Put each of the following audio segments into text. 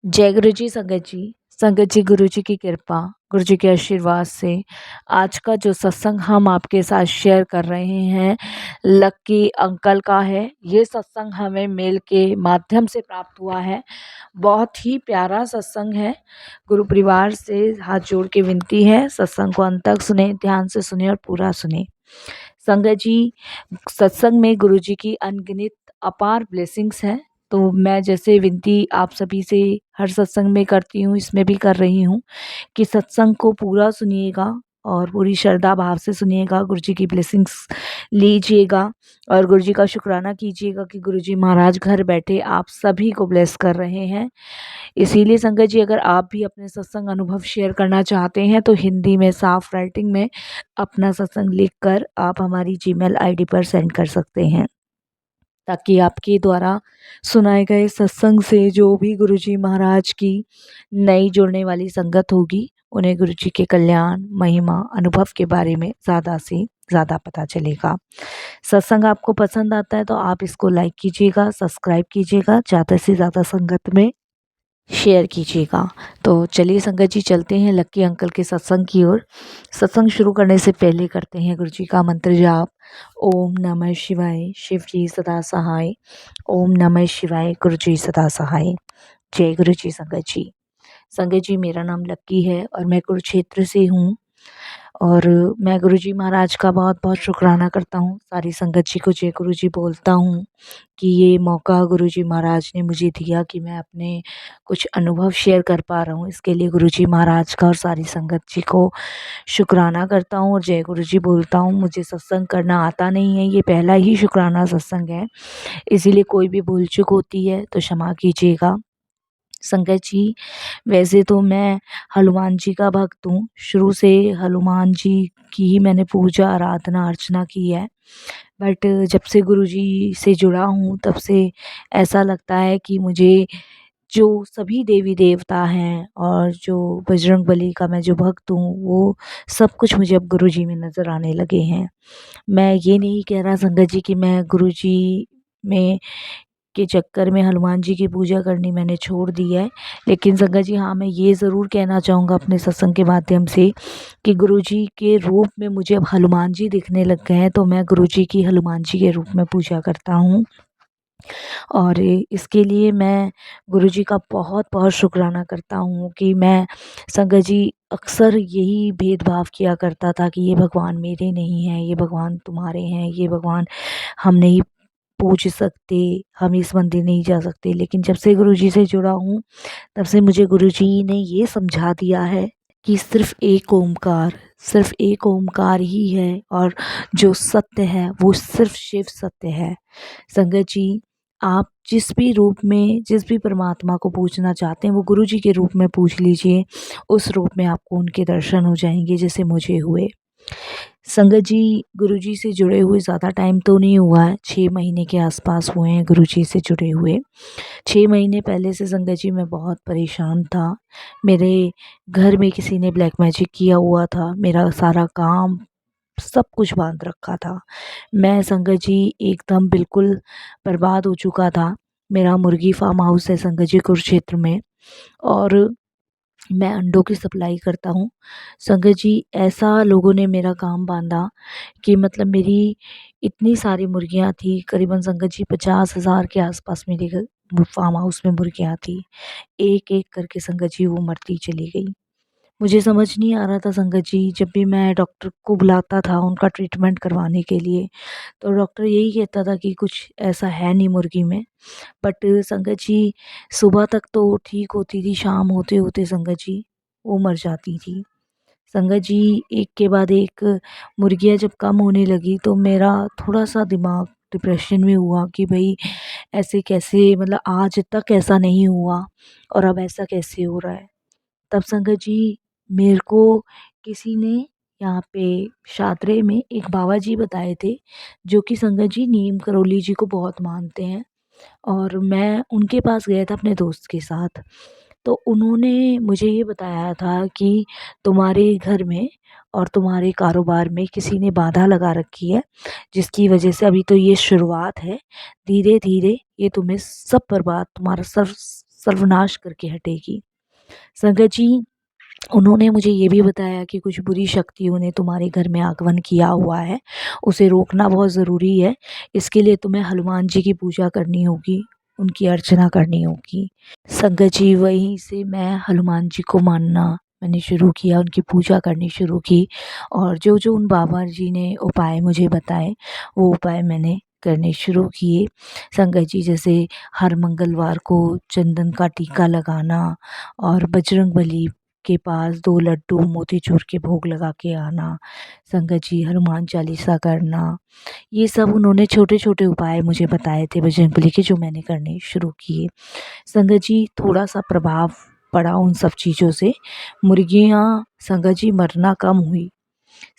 जय गुरु जी संगत जी। संगत जी, गुरु जी की कृपा, गुरु जी के आशीर्वाद से आज का जो सत्संग हम आपके साथ शेयर कर रहे हैं लक्की अंकल का है। ये सत्संग हमें मेल के माध्यम से प्राप्त हुआ है। बहुत ही प्यारा सत्संग है। गुरु परिवार से हाथ जोड़ के विनती है, सत्संग को अंत तक सुने, ध्यान से सुने और पूरा सुने। संगत जी, सत्संग में गुरु जी की अनगिनत अपार ब्लेसिंग्स हैं। तो मैं जैसे विनती आप सभी से हर सत्संग में करती हूँ, इसमें भी कर रही हूँ कि सत्संग को पूरा सुनिएगा और पूरी श्रद्धा भाव से सुनिएगा, गुरु जी की ब्लेसिंग्स लीजिएगा और गुरु जी का शुक्राना कीजिएगा कि गुरु जी महाराज घर बैठे आप सभी को ब्लेस कर रहे हैं। इसीलिए संगत जी, अगर आप भी अपने सत्संग अनुभव शेयर करना चाहते हैं तो हिंदी में साफ राइटिंग में अपना सत्संग लिखकर आप हमारी जीमेल आईडी पर सेंड कर सकते हैं, ताकि आपके द्वारा सुनाए गए सत्संग से जो भी गुरुजी महाराज की नई जुड़ने वाली संगत होगी उन्हें गुरुजी के कल्याण, महिमा, अनुभव के बारे में ज़्यादा से ज़्यादा पता चलेगा। सत्संग आपको पसंद आता है तो आप इसको लाइक कीजिएगा, सब्सक्राइब कीजिएगा, ज़्यादा से ज़्यादा संगत में शेयर कीजिएगा। तो चलिए संगत जी, चलते हैं लक्की अंकल के सत्संग की ओर। सत्संग शुरू करने से पहले करते हैं गुरु जी का मंत्र जाप। ओम नमः शिवाय, शिव जी सदा सहाय। ओम नमः शिवाय, गुरु जी सदा सहाय। जय गुरु जी संगत जी। संगत जी, मेरा नाम लक्की है और मैं कुरुक्षेत्र से हूँ और मैं गुरुजी महाराज का बहुत बहुत शुक्राना करता हूँ। सारी संगत जी को जय गुरु जी बोलता हूँ कि ये मौका गुरुजी महाराज ने मुझे दिया कि मैं अपने कुछ अनुभव शेयर कर पा रहा हूँ। इसके लिए गुरुजी महाराज का और सारी संगत जी को शुक्राना करता हूँ और जय गुरु जी बोलता हूँ। मुझे सत्संग करना आता नहीं है, ये पहला ही शुक्राना सत्संग है, इसीलिए कोई भी भूल चूक होती है तो क्षमा कीजिएगा। संगत जी, वैसे तो मैं हनुमान जी का भक्त हूँ। शुरू से हनुमान जी की ही मैंने पूजा, आराधना, अर्चना की है। बट जब से गुरुजी से जुड़ा हूँ तब से ऐसा लगता है कि मुझे जो सभी देवी देवता हैं और जो बजरंगबली का मैं जो भक्त हूँ वो सब कुछ मुझे अब गुरुजी में नज़र आने लगे हैं। मैं ये नहीं कह रहा संगत जी कि मैं गुरुजी में के चक्कर में हनुमान जी की पूजा करनी मैंने छोड़ दी है। लेकिन संगत जी, हाँ, मैं ये ज़रूर कहना चाहूँगा अपने सत्संग के माध्यम से कि गुरुजी के रूप में मुझे अब हनुमान जी दिखने लग गए हैं, तो मैं गुरुजी की हनुमान जी के रूप में पूजा करता हूँ। और इसके लिए मैं गुरुजी का बहुत बहुत शुक्राना करता हूँ कि मैं संगत जी अक्सर यही भेदभाव किया करता था कि ये भगवान मेरे नहीं हैं, ये भगवान तुम्हारे हैं, ये भगवान हम नहीं पूज सकते, हम इस मंदिर नहीं जा सकते। लेकिन जब से गुरुजी से जुड़ा हूँ तब से मुझे गुरुजी ने ये समझा दिया है कि सिर्फ एक ओमकार ही है और जो सत्य है वो सिर्फ शिव सत्य है। संगत जी, आप जिस भी रूप में जिस भी परमात्मा को पूजना चाहते हैं वो गुरुजी के रूप में पूज लीजिए, उस रूप में आपको उनके दर्शन हो जाएंगे जैसे मुझे हुए। संगत जी, गुरुजी से जुड़े हुए ज़्यादा टाइम तो नहीं हुआ है, 6 महीने के आसपास हुए हैं गुरुजी से जुड़े हुए। 6 महीने पहले से संगत जी मैं बहुत परेशान था। मेरे घर में किसी ने ब्लैक मैजिक किया हुआ था, मेरा सारा काम सब कुछ बाँध रखा था। मैं संगत जी एकदम बिल्कुल बर्बाद हो चुका था। मेरा मुर्गी फार्म हाउस है संगत जी कुरुक्षेत्र में और मैं अंडों की सप्लाई करता हूँ। संगत जी, ऐसा लोगों ने मेरा काम बाँधा कि मतलब मेरी इतनी सारी मुर्गियाँ थी, करीबन संगत जी 50,000 के आसपास मेरे घर फार्म हाउस में मुर्गियाँ थी। एक-एक करके संगत जी वो मरती चली गई। मुझे समझ नहीं आ रहा था संगत जी, जब भी मैं डॉक्टर को बुलाता था उनका ट्रीटमेंट करवाने के लिए, तो डॉक्टर यही कहता था कि कुछ ऐसा है नहीं मुर्गी में। बट संगत जी, सुबह तक तो ठीक होती थी, शाम होते-होते संगत जी वो मर जाती थी। संगत जी, एक के बाद एक मुर्गियाँ जब कम होने लगी तो मेरा थोड़ा-सा दिमाग डिप्रेशन में हुआ कि भई ऐसे कैसे, मतलब आज तक ऐसा नहीं हुआ और अब ऐसा कैसे हो रहा है। तब संगत जी मेरे को किसी ने यहाँ पे शादरे में एक बाबा जी बताए थे, जो कि संगत जी नीम करोली जी को बहुत मानते हैं और मैं उनके पास गया था अपने दोस्त के साथ। तो उन्होंने मुझे ये बताया था कि तुम्हारे घर में और तुम्हारे कारोबार में किसी ने बाधा लगा रखी है, जिसकी वजह से अभी तो ये शुरुआत है, धीरे-धीरे ये तुम्हें सब बर्बाद, तुम्हारा सर्वनाश करके हटेगी। संगत जी, उन्होंने मुझे ये भी बताया कि कुछ बुरी शक्तियों ने तुम्हारे घर में आगमन किया हुआ है, उसे रोकना बहुत ज़रूरी है। इसके लिए तुम्हें हनुमान जी की पूजा करनी होगी, उनकी अर्चना करनी होगी। संगत जी, वहीं से मैं हनुमान जी को मानना मैंने शुरू किया, उनकी पूजा करनी शुरू की और जो उन बाबा जी ने उपाय मुझे बताए, वो उपाय मैंने करने शुरू किए। संगत जी, जैसे हर मंगलवार को चंदन का टीका लगाना और बजरंगबली के पास 2 लड्डू मोतीचूर के भोग लगा के आना, संगत जी हनुमान चालीसा करना, ये सब उन्होंने छोटे-छोटे उपाय मुझे बताए थे बजरंगबली के, जो मैंने करने शुरू किए। संगत जी, थोड़ा-सा प्रभाव पड़ा उन सब चीज़ों से, मुर्गियाँ संगत जी मरना कम हुई।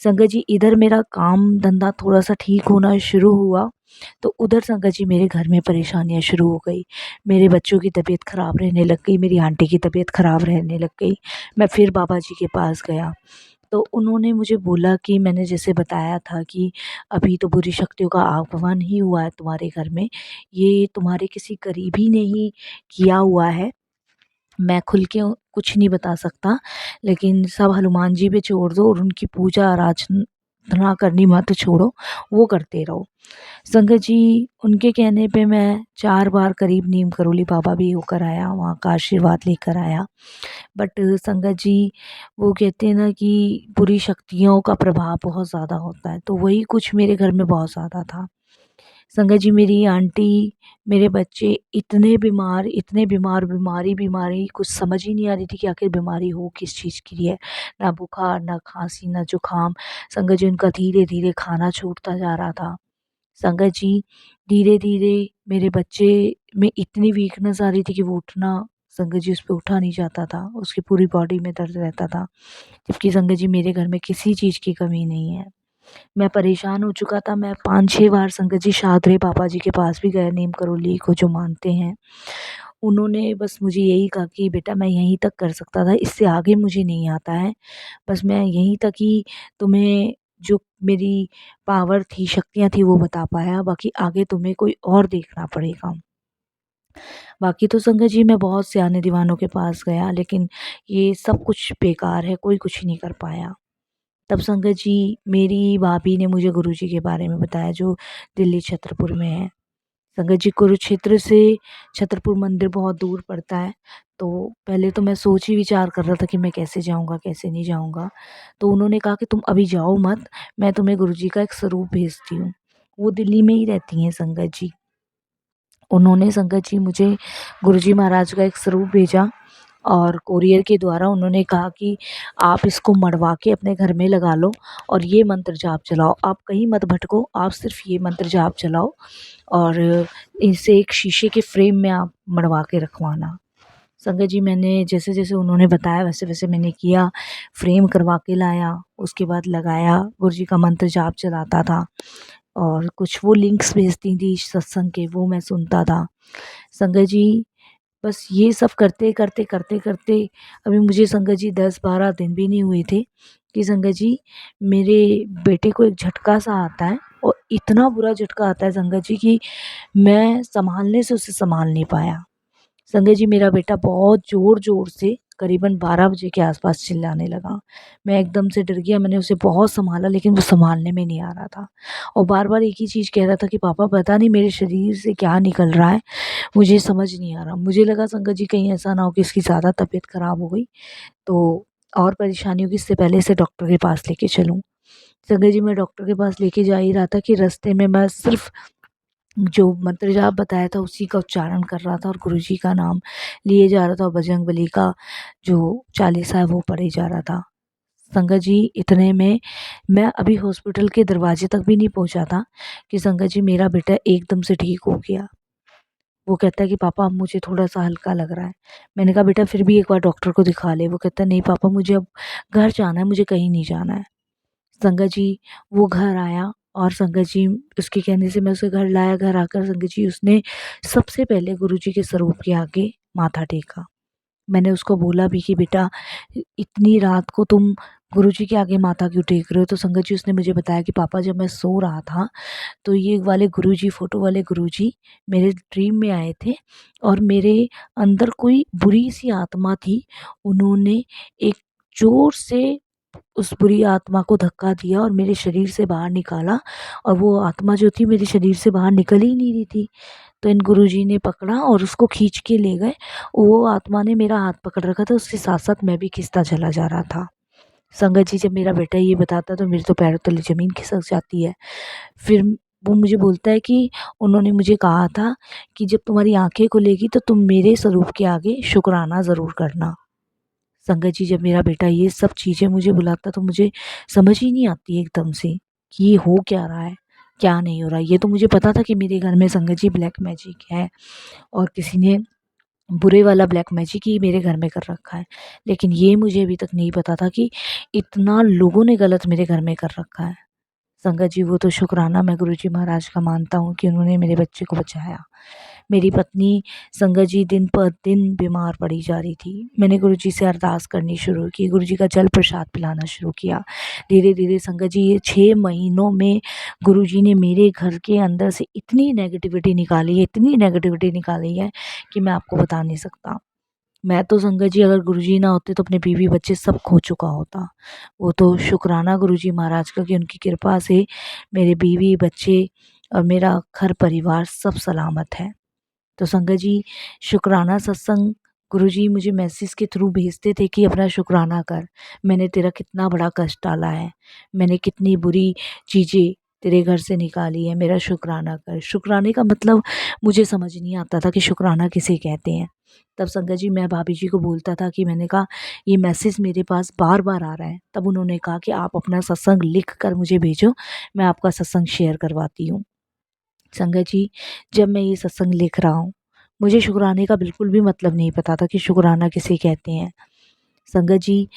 संगत जी, इधर मेरा काम धंधा थोड़ा-सा ठीक होना शुरू हुआ, तो उधर संगत जी मेरे घर में परेशानियाँ शुरू हो गई। मेरे बच्चों की तबीयत ख़राब रहने लग गई, मेरी आंटी की तबीयत ख़राब रहने लग गई। मैं फिर बाबा जी के पास गया, तो उन्होंने मुझे बोला कि मैंने जैसे बताया था कि अभी तो बुरी शक्तियों का आगमन ही हुआ है तुम्हारे घर में, ये तुम्हारे किसी करीबी ने ही किया हुआ है। मैं खुल के कुछ नहीं बता सकता, लेकिन सब हनुमान जी पे छोड़ दो और उनकी पूजा आराधना करनी मत छोड़ो, वो करते रहो। संगत जी, उनके कहने पे मैं 4 बार करीब नीम करोली बाबा भी होकर आया, वहाँ का आशीर्वाद लेकर आया। बट संगत जी, वो कहते हैं ना कि बुरी शक्तियों का प्रभाव बहुत ज़्यादा होता है, तो वही कुछ मेरे घर में बहुत ज़्यादा था। संगत जी, मेरी आंटी, मेरे बच्चे इतने बीमार, बीमारी कुछ समझ ही नहीं आ रही थी कि आखिर बीमारी हो किस चीज़ की है। ना बुखार, ना खाँसी, ना जुकाम। संगत जी, उनका धीरे-धीरे खाना छूटता जा रहा था। संगत जी, धीरे-धीरे मेरे बच्चे में इतनी वीकनेस आ रही थी कि वो उठना, संगत जी, उस पे उठा नहीं जाता था, उसकी पूरी बॉडी में दर्द रहता था। जबकि संगत जी, मेरे घर में किसी चीज़ की कमी नहीं है। मैं परेशान हो चुका था, मैं 5-6 बार संगत जी शादरे बाबा जी के पास भी गए, नीम करोली को जो मानते हैं। उन्होंने बस मुझे यही कहा कि बेटा मैं यहीं तक कर सकता था, इससे आगे मुझे नहीं आता है। बस मैं यहीं तक ही तुम्हें जो मेरी पावर थी, शक्तियाँ थी वो बता पाया, बाकी आगे तुम्हें कोई और देखना पड़ेगा। बाकी तो संगत जी, मैं बहुत सयाने दीवानों के पास गया, लेकिन ये सब कुछ बेकार है, कोई कुछ नहीं कर पाया। तब संगत जी, मेरी भाभी ने मुझे गुरुजी के बारे में बताया, जो दिल्ली छतरपुर में है। संगत जी, कुरुक्षेत्र से छतरपुर मंदिर बहुत दूर पड़ता है, तो पहले तो मैं सोच ही विचार कर रहा था कि मैं कैसे जाऊँगा, कैसे नहीं जाऊँगा। तो उन्होंने कहा कि तुम अभी जाओ मत, मैं तुम्हें गुरुजी का एक स्वरूप भेजती हूँ। वो दिल्ली में ही रहती हैं संगत जी। उन्होंने संगत जी मुझे गुरुजी महाराज का एक स्वरूप भेजा और कोरियर के द्वारा उन्होंने कहा कि आप इसको मढ़वा के अपने घर में लगा लो और ये मंत्र जाप चलाओ, आप कहीं मत भटको, आप सिर्फ ये मंत्र जाप चलाओ और इसे एक शीशे के फ्रेम में आप मढ़वा के रखवाना। संगत जी, मैंने जैसे-जैसे उन्होंने बताया वैसे-वैसे मैंने किया, फ्रेम करवा के लाया, उसके बाद लगाया, गुरुजी का मंत्र जाप चलाता था और कुछ वो लिंक्स भेजती थी सत्संग के, वो मैं सुनता था। संगत जी, बस ये सब करते-करते अभी मुझे संगत जी 10-12 दिन भी नहीं हुए थे कि संगत जी मेरे बेटे को एक झटका-सा आता है और इतना बुरा झटका आता है संगत जी कि मैं सँभालने से उसे सँभाल नहीं पाया। संगत जी, मेरा बेटा बहुत ज़ोर-ज़ोर से करीबन 12 बजे के आस-पास चिल्लाने लगा। मैं एकदम से डर गया, मैंने उसे बहुत सँभाला लेकिन वो सँभालने में नहीं आ रहा था और बार-बार एक ही चीज़ कह रहा था कि पापा पता नहीं मेरे शरीर से क्या निकल रहा है, मुझे समझ नहीं आ रहा। मुझे लगा संगत जी कहीं ऐसा ना हो कि इसकी ज़्यादा तबीयत ख़राब हो गई, तो और परेशानी होगी, इससे पहले इसे डॉक्टर के पास लेके चलूँ। संगत जी, मैं डॉक्टर के पास लेके जा ही रहा था कि रास्ते में मैं सिर्फ़ जो मंत्र जाप बताया था उसी का उच्चारण कर रहा था और गुरुजी का नाम लिए जा रहा था और बजरंगबली का जो चालीसा है वो पढ़े जा रहा था। संगत जी, इतने में मैं अभी हॉस्पिटल के दरवाजे तक भी नहीं पहुंचा था कि संगत जी मेरा बेटा एकदम से ठीक हो गया। वो कहता है कि पापा अब मुझे थोड़ा-सा हल्का लग रहा है। मैंने कहा बेटा फिर भी एक बार डॉक्टर को दिखा ले। वो कहता है नहीं पापा मुझे अब घर जाना है, मुझे कहीं नहीं जाना है। संगत जी, वो घर आया और संगत जी उसके कहने से मैं उसे घर लाया। घर आकर संगत जी उसने सबसे पहले गुरुजी के स्वरूप के आगे माथा टेका। मैंने उसको बोला भी कि बेटा इतनी रात को तुम गुरुजी के आगे माथा क्यों टेक रहे हो? तो संगत जी उसने मुझे बताया कि पापा जब मैं सो रहा था तो ये वाले गुरुजी, फ़ोटो वाले गुरुजी मेरे ड्रीम में आए थे और मेरे अंदर कोई बुरी-सी आत्मा थी। उन्होंने एक ज़ोर से उस बुरी आत्मा को धक्का दिया और मेरे शरीर से बाहर निकाला और वो आत्मा जो थी मेरे शरीर से बाहर निकल ही नहीं रही थी। तो इन गुरुजी ने पकड़ा और उसको खींच के ले गए। वो आत्मा ने मेरा हाथ पकड़ रखा था, उसके साथ-साथ मैं भी खिसता चला जा रहा था। संगत जी जब मेरा बेटा ये बताता है तो मेरे तो पैरों तले ज़मीन खिसक जाती है। फिर वो मुझे बोलता है कि उन्होंने मुझे कहा था कि जब तुम्हारी आँखें खुलेगी तो तुम मेरे स्वरूप के आगे शुकराना ज़रूर करना। संगत जी जब मेरा बेटा ये सब चीज़ें मुझे बुलाता तो मुझे समझ ही नहीं आती एकदम से कि ये हो क्या रहा है, क्या नहीं हो रहा है। ये तो मुझे पता था कि मेरे घर में संगत जी ब्लैक मैजिक है और किसी ने बुरे वाला ब्लैक मैजिक ही मेरे घर में कर रखा है। लेकिन ये मुझे अभी तक नहीं पता था कि इतना लोगों ने गलत मेरे घर में कर रखा है। संगत जी वो तो शुक्राना मैं गुरुजी महाराज का मानता हूँ कि उन्होंने मेरे बच्चे को बचाया। मेरी पत्नी संगत जी दिन पर दिन बीमार पड़ी जा रही थी। मैंने गुरुजी से अरदास करनी शुरू की, गुरुजी का जल प्रसाद पिलाना शुरू किया। धीरे-धीरे संगत जी ये 6 महीनों में गुरुजी ने मेरे घर के अंदर से इतनी नेगेटिविटी निकाली है, इतनी नेगेटिविटी निकाली है कि मैं आपको बता नहीं सकता। मैं तो संगत जी अगर गुरुजी ना होते तो अपने बीवी बच्चे सब खो चुका होता। वो तो शुक्राना गुरुजी महाराज का कि उनकी कृपा से मेरे बीवी बच्चे और मेरा घर परिवार सब सलामत है। तो संगत जी शुक्राना सत्संग गुरुजी मुझे मैसेज के थ्रू भेजते थे कि अपना शुक्राना कर, मैंने तेरा कितना बड़ा कष्ट टाला है, मैंने कितनी बुरी चीज़ें तेरे घर से निकाली है, मेरा शुक्राना कर। शुक्राने का मतलब मुझे समझ नहीं आता था कि शुक्राना किसे कहते हैं। तब संगत जी मैं भाभी जी को बोलता था कि मैंने कहा ये मैसेज मेरे पास बार-बार आ रहा है। तब उन्होंने कहा कि आप अपना सत्संग लिख कर मुझे भेजो, मैं आपका सत्संग शेयर करवाती हूँ। संगत जी जब मैं ये सत्संग लिख रहा हूँ, मुझे शुक्राने का बिल्कुल भी मतलब नहीं पता था कि शुक्राना किसे कहते हैं। संगत जी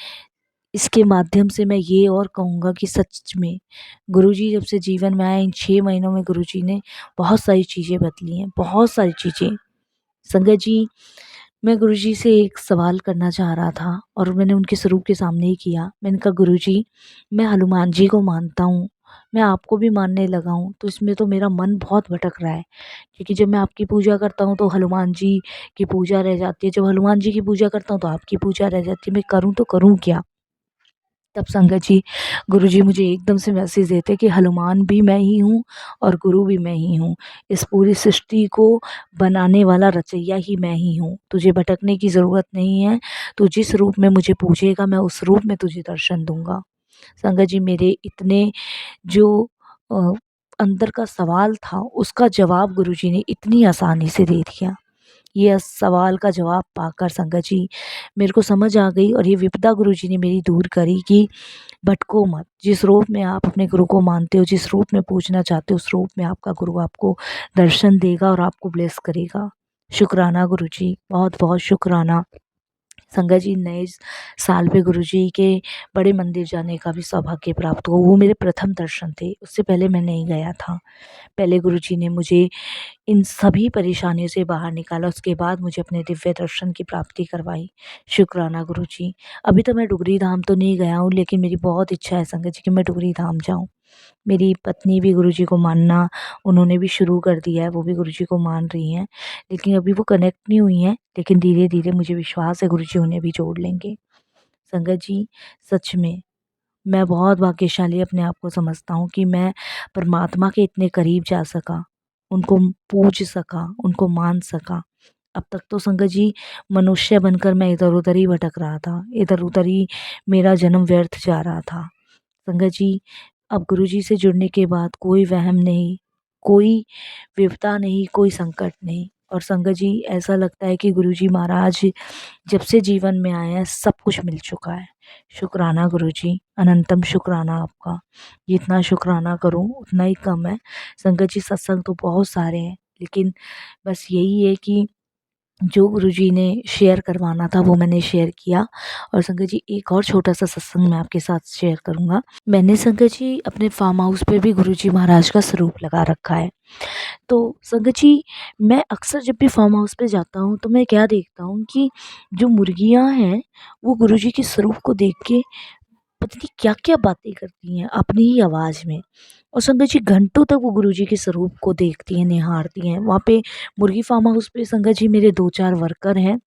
इसके माध्यम से मैं ये और कहूँगा कि सच में गुरुजी जब से जीवन में आए इन 6 महीनों में गुरुजी ने बहुत सारी चीज़ें बदली हैं, बहुत सारी चीज़ें। संगत जी मैं गुरुजी से एक सवाल करना चाह रहा था और मैंने उनके स्वरूप के सामने ही किया। मैंने कहा गुरुजी मैं हनुमान जी को मानता हूँ, मैं आपको भी मानने लगा हूँ, तो इसमें तो मेरा मन बहुत भटक रहा है। क्योंकि जब मैं आपकी पूजा करता हूँ तो हनुमान जी की पूजा रह जाती है, जब हनुमान जी की पूजा करता हूँ तो आपकी पूजा रह जाती है, मैं करूँ तो करूँ क्या? तब संगत जी गुरुजी मुझे एकदम से मैसेज देते कि हनुमान भी मैं ही हूँ और गुरु भी मैं ही हूँ। इस पूरी सृष्टि को बनाने वाला रचैया ही मैं ही हूँ। तुझे भटकने की ज़रूरत नहीं है, तू जिस रूप में मुझे पूजेगा मैं उस रूप में तुझे दर्शन दूँगा। संगत जी मेरे इतने जो अ, अंदर का सवाल था उसका जवाब गुरुजी ने इतनी आसानी से दे दिया। ये सवाल का जवाब पाकर संगत जी मेरे को समझ आ गई और ये विपदा गुरुजी ने मेरी दूर करी कि भटको मत। जिस रूप में आप अपने गुरु को मानते हो, जिस रूप में पूजना चाहते हो, उस रूप में आपका गुरु आपको दर्शन देगा और आपको ब्लेस करेगा। शुक्राना गुरुजी, बहुत-बहुत शुक्राना। संगत जी नए साल पे गुरुजी के बड़े मंदिर जाने का भी सौभाग्य प्राप्त हुआ। वो मेरे प्रथम दर्शन थे, उससे पहले मैं नहीं गया था। पहले गुरुजी ने मुझे इन सभी परेशानियों से बाहर निकाला, उसके बाद मुझे अपने दिव्य दर्शन की प्राप्ति करवाई। शुक्राना गुरुजी। अभी तो मैं डुगरी धाम तो नहीं गया हूँ, लेकिन मेरी बहुत इच्छा है संगत जी कि मैं डुगरी धाम जाऊँ। मेरी पत्नी भी गुरुजी को मानना उन्होंने भी शुरू कर दिया है, वो भी गुरुजी को मान रही हैं। लेकिन अभी वो कनेक्ट नहीं हुई हैं, लेकिन धीरे-धीरे मुझे विश्वास है गुरुजी उन्हें भी जोड़ लेंगे। संगत जी, सच में मैं बहुत भाग्यशाली अपने आप को समझता हूँ कि मैं परमात्मा के इतने करीब जा सका, उनको पूज सका, उनको मान सका। अब तक तो संगत जी मनुष्य बनकर मैं इधर-उधर ही भटक रहा था, इधर-उधर ही मेरा जन्म व्यर्थ जा रहा था। संगत जी अब गुरुजी से जुड़ने के बाद कोई वहम नहीं, कोई विपदा नहीं, कोई संकट नहीं और संगत जी ऐसा लगता है कि गुरुजी महाराज जब से जीवन में आए हैं सब कुछ मिल चुका है। शुक्राना गुरुजी, अनंतम शुक्राना आपका। जितना शुक्राना करूँ उतना ही कम है। संगत जी सत्संग तो बहुत सारे हैं, लेकिन बस यही है कि जो गुरुजी ने शेयर करवाना था वो मैंने शेयर किया और संगत जी एक और छोटा-सा सत्संग मैं आपके साथ शेयर करूँगा। मैंने संगत जी अपने फार्म हाउस पे भी गुरुजी महाराज का स्वरूप लगा रखा है। तो संगत जी मैं अक्सर जब भी फार्म हाउस पे जाता हूँ तो मैं क्या देखता हूँ कि जो मुर्गियाँ हैं वो गुरुजी के स्वरूप को देख के पता नहीं क्या-क्या बातें करती हैं अपनी ही आवाज़ में। और संगत जी घंटों तक वो गुरुजी के स्वरूप को देखती हैं, निहारती हैं। वहाँ पे मुर्गी फार्म हाउस पे संगत जी मेरे 2-4 वर्कर हैं।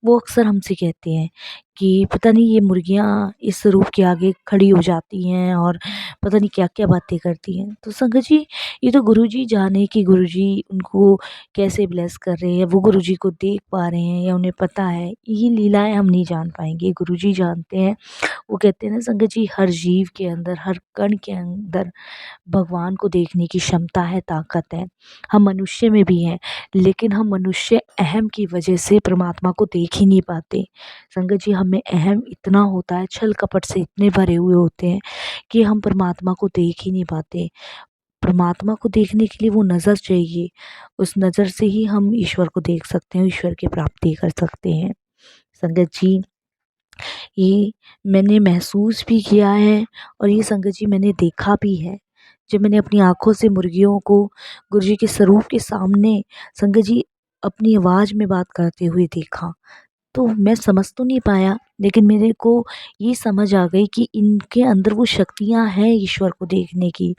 वो अक्सर हमसे कहते हैं कि पता नहीं ये मुर्गियाँ इस रूप के आगे खड़ी हो जाती हैं और पता नहीं क्या-क्या बातें करती हैं। तो संगत जी ये तो गुरुजी जाने कि गुरुजी उनको कैसे ब्लेस कर रहे हैं, वो गुरुजी को देख पा रहे हैं या उन्हें पता है। ये लीलाएँ हम नहीं जान पाएँगे, गुरुजी जानते हैं। वो कहते हैं ना संगत जी हर जीव के अंदर, हर कण के अंदर भगवान को देखने की क्षमता है, ताकत है। हम मनुष्य में भी हैं, लेकिन हम मनुष्य अहम की वजह से परमात्मा को देख ही नहीं पाते। संगत जी हमें अहम इतना होता है, छल कपट से इतने भरे हुए होते हैं कि हम परमात्मा को देख ही नहीं पाते। परमात्मा को देखने के लिए वो नज़र चाहिए, उस नज़र से ही हम ईश्वर को देख सकते हैं, ईश्वर की प्राप्ति कर सकते हैं। संगत जी ये मैंने महसूस भी किया है और ये संगत जी मैंने देखा भी है। जब मैंने अपनी आँखों से मुर्गियों को गुरुजी के स्वरूप के सामने संगत जी अपनी आवाज़ में बात करते हुए देखा, तो मैं समझ तो नहीं पाया, लेकिन मेरे को ये समझ आ गई कि इनके अंदर वो शक्तियाँ हैं ईश्वर को देखने की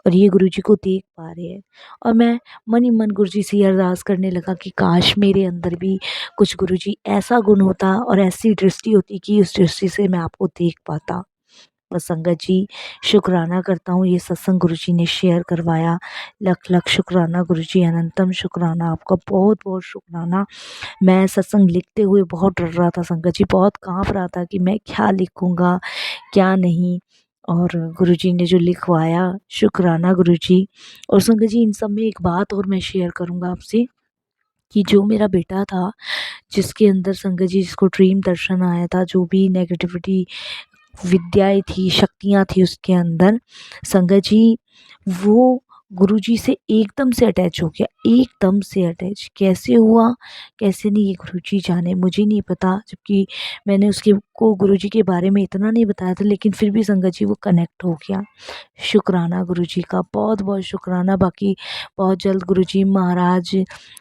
और ये गुरुजी को देख पा रहे हैं। और मैं मन ही मन गुरुजी से ये अरदास करने लगा कि काश मेरे अंदर भी कुछ गुरुजी ऐसा गुण होता और ऐसी दृष्टि होती कि उस दृष्टि से मैं आपको देख पाता। बस संगत जी शुक्राना करता हूँ ये सत्संग गुरुजी ने शेयर करवाया। लख लख शुक्राना गुरुजी, अनंतम शुक्राना, आपका बहुत बहुत शुक्राना। मैं सत्संग लिखते हुए बहुत डर रहा था संगत जी, बहुत काँप रहा था कि मैं क्या लिखूँगा, क्या नहीं। और गुरुजी ने जो लिखवाया, शुक्राना गुरुजी। और संगत जी इन सब में एक बात और मैं शेयर करूँगा आपसे कि जो मेरा बेटा था, जिसके अंदर संगत जी जिसको ड्रीम दर्शन आया था, जो भी नेगेटिविटी विद्याएँ थी, शक्तियाँ थी उसके अंदर, संगत जी वो गुरुजी से एकदम से अटैच हो गया, एकदम से अटैच। कैसे हुआ, कैसे नहीं ये गुरुजी जाने, मुझे नहीं पता। जबकि मैंने उसके को गुरुजी के बारे में इतना नहीं बताया था, लेकिन फिर भी संगत जी वो कनेक्ट हो गया। शुक्राना गुरुजी का, बहुत-बहुत शुक्राना। बाकी बहुत जल्द गुरुजी महाराज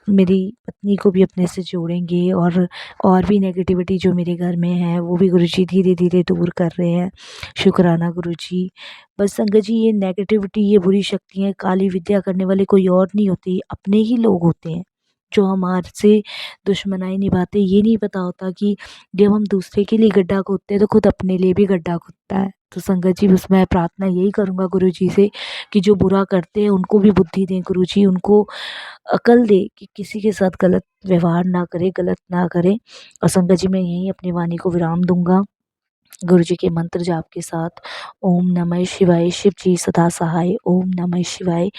मेरी पत्नी को भी अपने से जोड़ेंगे और भी नेगेटिविटी जो मेरे घर में है वो भी गुरुजी धीरे-धीरे दूर कर रहे हैं। शुक्राना गुरुजी। बस संगत जी ये नेगेटिविटी, ये बुरी शक्तियाँ, काली विद्या करने वाले कोई और नहीं होते, ये अपने ही लोग होते हैं, जो हमारे से दुश्मनाई निभाते। ये नहीं पता होता कि जब हम दूसरे के लिए गड्ढा खोदते हैं तो खुद अपने लिए भी गड्ढा खुदता है। तो संगत जी बस मैं प्रार्थना यही करूँगा गुरुजी से कि जो बुरा करते हैं उनको भी बुद्धि दें गुरुजी, उनको अकल दें कि किसी के साथ गलत व्यवहार ना करें, गलत ना करें। और संगत जी मैं यहीं अपनी वाणी को विराम दूँगा। गुरुजी के मंत्र जाप के साथ ओम नमः शिवाय, शिव जी सदा सहाय, ओम नमः शिवाय,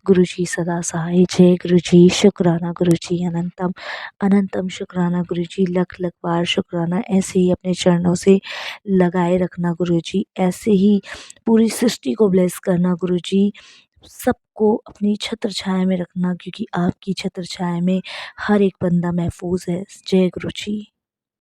गुरुजी सदा सहाय। जय गुरुजी, शुक्राना गुरुजी, अनंतम अनंतम शुक्राना गुरुजी, लख लख बार शुक्राना। ऐसे ही अपने चरणों से लगाए रखना गुरुजी, ऐसे ही पूरी सृष्टि को ब्लेस करना गुरुजी, सबको अपनी छत्र छाया में रखना, क्योंकि आपकी छत्र छाया में हर एक बंदा महफूज है। जय गुरुजी।